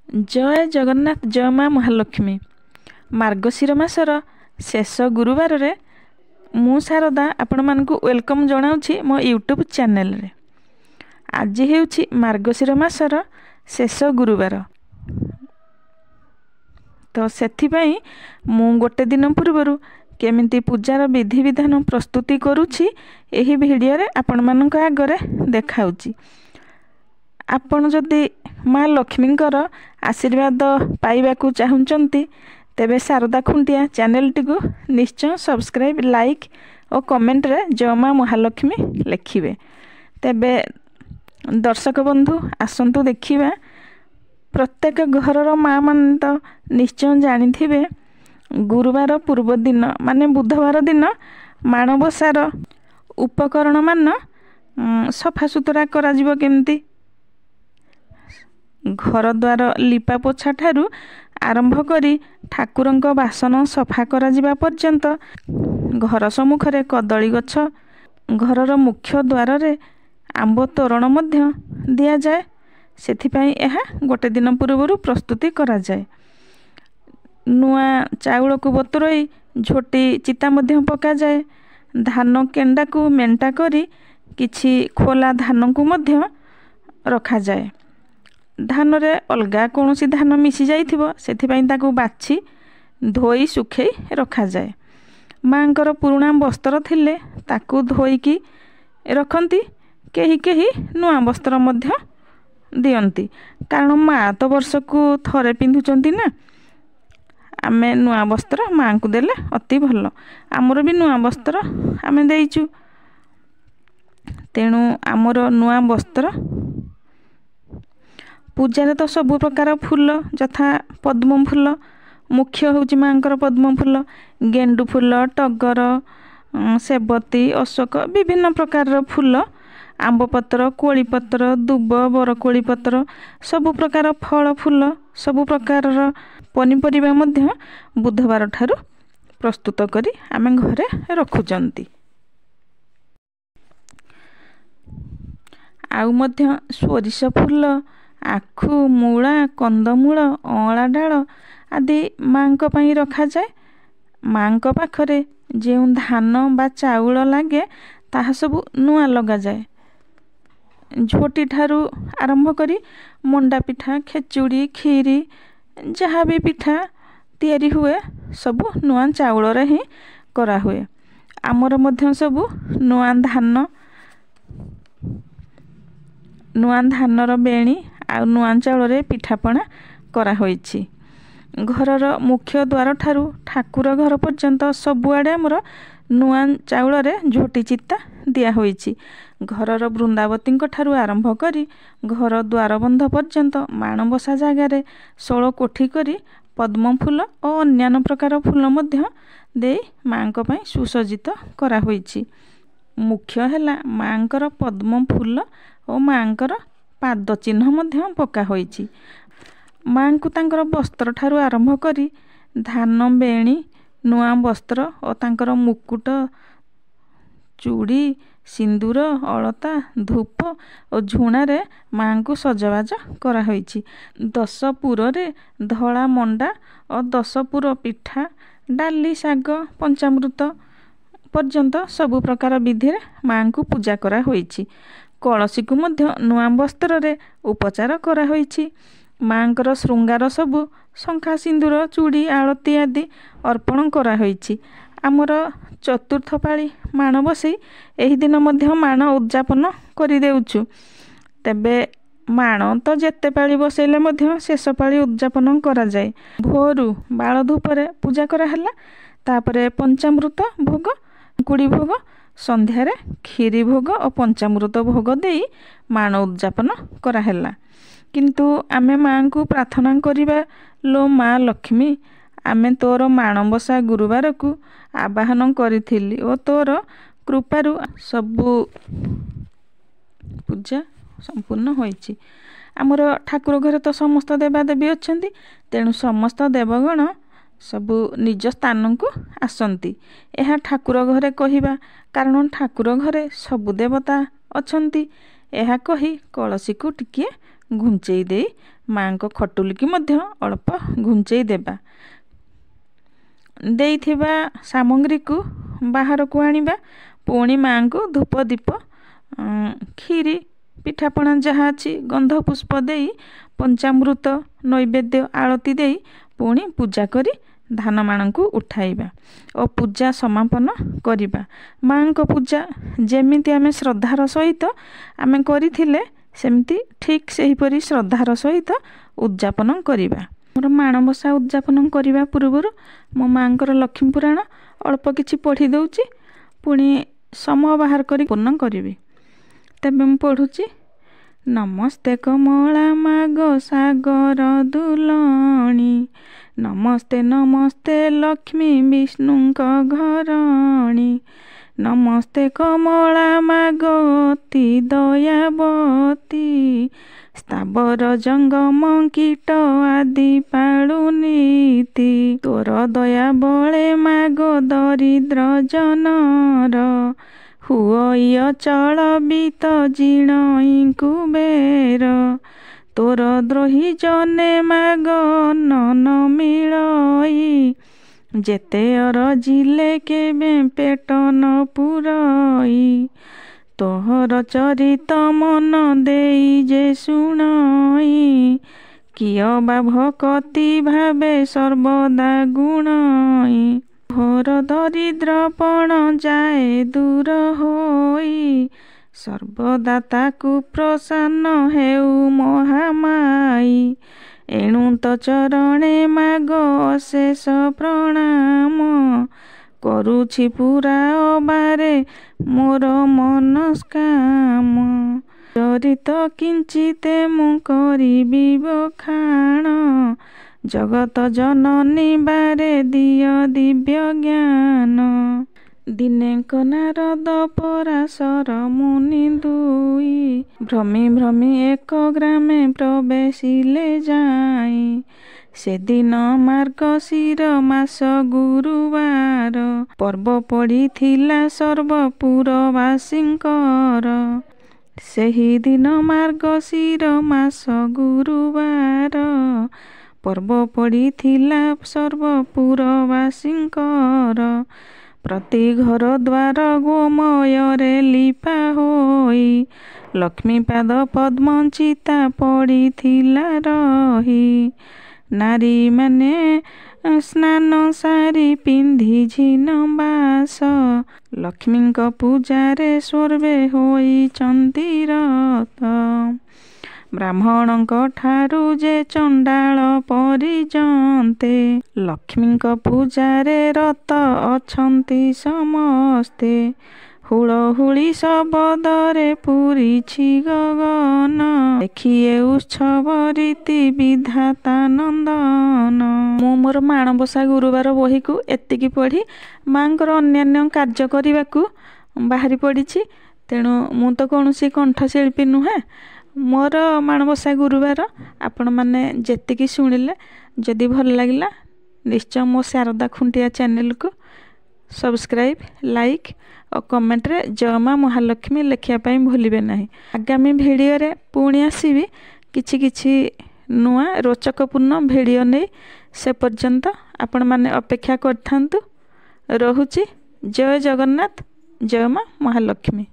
जय जगन्नाथ जय माँ महालक्ष्मी। मार्गशीर मासर शेष गुरुवार रे मु शारदा आपण मानकु वेलकम जनाउछि मो यूट्यूब चैनल रे। आज हेउछि मार्गशीर मासर शेष गुरुवार, तो सेथि पई मु गोटे दिन पूर्वरु केमिति पूजार विधि विधान प्रस्तुति करूछि एही वीडियो रे आपण मानक आगरे देखाउछि। आपण जदि माँ लक्ष्मींकर आशीर्वाद पाइबाकू चाहुंचंती तेबे शारदा खुंटिया चैनल टी को निश्चय सब्सक्राइब लाइक और कमेंट रे जय माँ महालक्ष्मी लिखिबे। तेबे दर्शक बंधु आसंतु देखिबा, प्रत्येक घरर माँ मान तो निश्चय जानिथिबे गुरुवार पूर्व दिन माने बुधवार दिन माणबसार उपकरण मान सफा सुतरा करा जिवो केमती। घर द्वार लिपा पोछा ठारू आरंभ करी ठाकुरंक बासन सफा करा जिबा पर्यंत घर सम्मुखरे कदली गछ, घरर मुख्य द्वार रे आंब तोरण मध्य दिया जाए। सेथिपई एहा गोटे दिन पूर्वरु प्रस्तुति करा जाए। नुआ चाउल को बतुरई झोटी चिता मध्य पका जाए। धान केंडा को मेंटा करी किछि खोला धान को मध्य रखा जाए। धान रे अलगा कोनोसी धान मिसी जाइथिबो सेथिपई ताकू बाछि धोई सुखई रखा जाए। मांकर पुराणा वस्त्र थिले ताकू धोईकी रखंती, केही केही नुआ वस्त्र मध्य दियंती, कारण माँ तो वर्षकू थरे पिंधुचंती ना। आमे नुआ वस्त्र माँ को देले अति भल। आमर भी नुआ वस्त्र आमे देइचु, तेणु आमर नुआ वस्त्र पूजा तो सब प्रकार फूल जथा पद्म फूल मुख्य होउची मांकर पद्म फूल, गेंडु फूल, टगर, सेबती, अशोक विभिन्न प्रकार फूल, आंब पत्र, कोली पत्र, दुब, बरकोली पत्र, सब प्रकार फल फूल, सब प्रकार पनीपरिबा मध्य बुधवार ठारू प्रस्तुत करी आमे घरे रखुचंती। आउ मध्य सोरिष फूल, आखु, मूला, कंदमूल, अँला डाल आदि माँ पई रखा जाए। माँ पाखरे जे धान बा चाउल लागे ताहा सब नुआ लगा जाए। झोटी ठारू आरंभ करी मंडा पिठा, खेचुड़ी, खीरी जहाँ भी पिठा तैयारी हुए सब नुआ चाउल रे ही करा हुए। आमर मध्य सब नुआ धानर बेणी आ नुआ चाउल रे पिठापଣା करा होईछि। घरर मुख्य द्वार ठारू ठाकुर घर पर्यंत सबुआडे हमर नुआ चाउल रे झोटी चिता दिया होईछि। घरर वृंदावती ठारू आरंभ करी घर द्वार बंध पर्यंत माणबसा जगार षोल कोठी करी पद्म फूल और अन्यान्य प्रकार फूल मध्य दे माँ पई सुसज्जित करा होईछि। मुख्य हैला माँकर पद्म फूल और माँकर पाद चिन्ह मध्य पका होईछि। माँ को तांकर वस्त्र ठारू आरंभ करी धान बेणी, नुआ वस्त्र और तांकर मुकुट, चूड़ी, सिंदूर, अलता, धूप और झुणारे माँ को सजबाज करा होईछि। 10 पुर रे धला मंडा और 10 पुर पिठा, डाली, शाग, पंचामृत पर्यंत सब प्रकार विधि रे माँ को पूजा करा होईछि। कलसी को मध्य नुआ वस्त्र रे उपचार करा होईछि। माँकर श्रृंगार सबु शंखा, सिंदूर, चूड़ी, आलती आदि अर्पण करा होईछि। आमर चतुर्थ पाली माण बसई एही दिन मध्य माण उद्यापन करि देउछु। तेबे माण तो जेते पाली बसैले मध्य शेष पाली उद्यापन करा जाए। भोरु बाळ धूपरे पूजा करा हला, तापरे पंचामृत भोग, कुड़ी भोग, संध्यारे खीरी भोग और पंचामृत भोग देई माण उद्यापन करा हला। किंतु आमे माँ को प्रार्थना करिबा, लो माँ लक्ष्मी, आमे तोर माणबसा गुरुवार को आवाहन करिथिली और तोर कृपारु सबु पूजा संपूर्ण होईछि। आमर ठाकुर घरे तो समस्त देवादेवी अछंती, तेणु समस्त देवगण सबु निज स्थान को आसंती। एहा ठाकुर घरे कहिबा, कारण ठाकुर घरे सबु देवता अछंती। एहा कही कलसी को टिकिए घुंचेई दे ମାଙ୍କ ଖଟୁଲିକି ମଧ୍ୟ ଅଳ୍ପ ଘୁଞ୍ଚେଇ ଦେବା। ଦେଇଥିବା ସାମଗ୍ରୀକୁ ବାହାରକୁ ଆଣିବା। ପୁଣି ମାଙ୍କୁ ଧୂପ ଦୀପ କ୍ଷୀରି ପିଠାପଣା ଯାହା ଅଛି ଗନ୍ଧ ପୁଷ୍ପ ଦେଇ ପଞ୍ଚାମୃତ ନୈବେଦ୍ୟ ଆଳତି ଦେଇ ପୁଣି ପୂଜା କରି ଧାନମାଣଙ୍କୁ ଉଠାଇବା ଓ ପୂଜା ସମାପନ କରିବା। ମାଙ୍କ ପୂଜା ଯେମିତି ଆମେ ଶ୍ରଦ୍ଧାର ସହିତ ଆମେ କରିଥିଲେ ସେମିତି ଠିକ୍ ସେହିପରି ଶ୍ରଦ୍ଧାର ସହିତ ଉଦଯାପନ କରିବା। ମୋର ମାଣବସା ଉଦଯାପନ କରିବା ପୂର୍ବରୁ ମୋ ମାଙ୍କର ଲକ୍ଷ୍ମୀ ପୁରାଣ ଅଳ୍ପ କିଛି ପଢ଼ି ଦେଉଛି। ପୁଣି ସମୟ ବାହାର କରି ପୂର୍ଣ୍ଣ କରିବି। ତେବେ ମୁଁ ପଢ଼ୁଛି। ନମସ୍ତେ କମଳା ମାଗ ସାଗର ଦୁଲଣୀ, ନମସ୍ତେ ନମସ୍ତେ ଲକ୍ଷ୍ମୀ ବିଷ୍ଣୁଙ୍କ ଘରଣୀ, ନମସ୍ତେ କମଳା ମାଗ ଅତି ଦୟାବତୀ, ସ୍ଥାବର ଜଙ୍ଗମ କୀଟ ଆଦି ପାଳୁ ନୀତି, ତୋର ଦୟା ବଳେ ମାଗ ଦରିଦ୍ର ଜନର, ହୁଅ ଅଚଳ ବିତ ଜିଣଇ କୁବେର, ତୋର ଦ୍ରୋହୀ ଜନେ ମାଗ ନନ ମିଳଇ, ଯେତେ ଅରଜିଲେ କେବେ ପେଟ ନ ପୁରଇ, ତୋହର ଚରିତ ମନ ଦେଇ ଯେ ଶୁଣଇ, କିୟ ବା ଭକତି ଭାବେ ସର୍ବଦା ଗୁଣଇ, ଘୋର ଦରିଦ୍ରପଣ ଯାଏ ଦୂର ହୋଇ, ସର୍ବଦା ତାକୁ ପ୍ରସନ୍ନ ହେଉ ମହାମାଇ, ଏଣୁ ତ ଚରଣେ ମାଗ ଅଶେଷ ପ୍ରଣାମ, କରୁଛି ପୁରା ଅବାରେ ମୋର ମନସ୍କାମ, ଚରିତ କିଞ୍ଚିତେ ମୁଁ କରିବି ବଖାଣ, ଜଗତ ଜନନୀ ବାରେ ଦିଅ ଦିବ୍ୟ ଜ୍ଞାନ, ଦିନେକ ନାରଦ ପରାଶର ମୁନି ଦୁଇ, ଭ୍ରମି ଭ୍ରମି ଏକ ଗ୍ରାମେ ପ୍ରବେଶିଲେ ଯାଇ, ସେଦିନ ମାର୍ଗଶିର ମାସ ଗୁରୁବାର, ପର୍ବ ପଡ଼ିଥିଲା ସର୍ବପୁରବାସୀଙ୍କର, ସେହିଦିନ ମାର୍ଗଶିର ମାସ ଗୁରୁବାର, ପର୍ବ ପଡ଼ିଥିଲା ସର୍ବପୁରବାସୀଙ୍କର, ପ୍ରତି ଘର ଦ୍ୱାର ଗୋମୟରେ ଲିପା ହୋଇ, ଲକ୍ଷ୍ମୀ ପାଦ ପଦ୍ମ ଚିତା ପଡ଼ିଥିଲା ରହି, ନାରୀମାନେ ସ୍ନାନ ସାରି ପିନ୍ଧି ଝିନ ବାସ, ଲକ୍ଷ୍ମୀଙ୍କ ପୂଜାରେ ସର୍ବେ ହୋଇଛନ୍ତି ରତ, ବ୍ରାହ୍ମଣଙ୍କ ଠାରୁ ଯେ ଚଣ୍ଡାଳ ପରିଜନ୍ତେ, ଲକ୍ଷ୍ମୀଙ୍କ ପୂଜାରେ ରତ ଅଛନ୍ତି ସମସ୍ତେ, ହୁଳହୁଳି ଶବଦରେ ପୂରିଛି ଗଗନ, ଦେଖିଏ ଉତ୍ସବ ରୀତି ବିଧାତା ନନ୍ଦନ। ମୁଁ ମୋର ମାଣବସା ଗୁରୁବାର ବହିକୁ ଏତିକି ପଢ଼ି ମାଙ୍କର ଅନ୍ୟାନ୍ୟ କାର୍ଯ୍ୟ କରିବାକୁ ବାହାରି ପଡ଼ିଛି। ତେଣୁ ମୁଁ ତ କୌଣସି କଣ୍ଠଶିଳ୍ପୀ ନୁହେଁ। ମୋର ମାଣବସା ଗୁରୁବାର ଆପଣମାନେ ଯେତିକି ଶୁଣିଲେ, ଯଦି ଭଲ ଲାଗିଲା ନିଶ୍ଚୟ ମୋ ଶାରଦା ଖୁଣ୍ଟିଆ ଚ୍ୟାନେଲକୁ ସବସ୍କ୍ରାଇବ୍, ଲାଇକ୍ ଓ କମେଣ୍ଟରେ ଜୟ ମା ମହାଲକ୍ଷ୍ମୀ ଲେଖିବା ପାଇଁ ଭୁଲିବେ ନାହିଁ। ଆଗାମୀ ଭିଡ଼ିଓରେ ପୁଣି ଆସିବି କିଛି ନୂଆ ରୋଚକପୂର୍ଣ୍ଣ ଭିଡ଼ିଓ ନେଇ। ସେ ପର୍ଯ୍ୟନ୍ତ ଆପଣମାନେ ଅପେକ୍ଷା କରିଥାନ୍ତୁ। ରହୁଛି। ଜୟ ଜଗନ୍ନାଥ, ଜୟ ମା ମହାଲକ୍ଷ୍ମୀ।